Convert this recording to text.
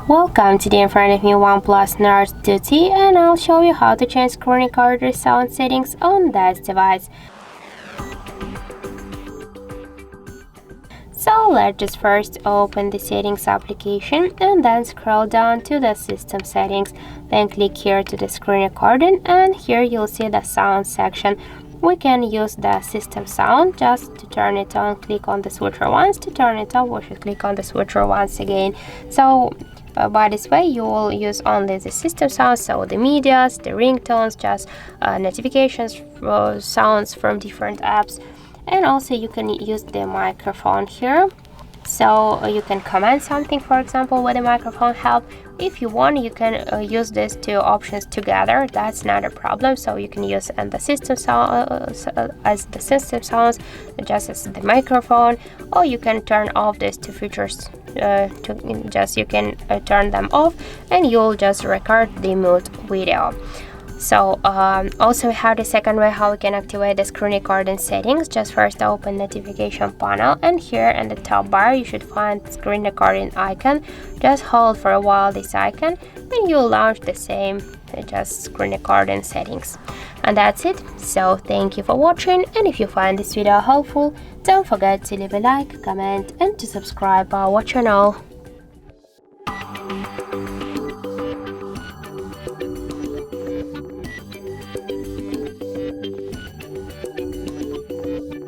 Welcome, today in front of me OnePlus Nord 2T, and I'll show you how to change screen recorder sound settings on this device. So let's just first open the settings application and then scroll down to the system settings, then click here to the screen recording, and here you'll see the sound section. We can use the system sound. Just to turn it on, click on the switcher once. To turn it off, we should click on the switcher once again. So by this way you will use only the system sounds, so the medias, the ringtones, just notifications, sounds from different apps. And also you can use the microphone here, so you can command something, for example, with the microphone help. If you want, you can use these two options together, that's not a problem. So you can use the system sound as the system sounds, just as the microphone, or you can turn off these two features. You can turn them off, and you'll just record the mute video. So also we have the second way how we can activate the screen recording settings. Just first open notification panel, and here in the top bar you should find the screen recording icon. Just hold for a while this icon and you'll launch the same just screen recording settings. And that's it. So thank you for watching, and if you find this video helpful, don't forget to leave a like, comment and to subscribe our channel.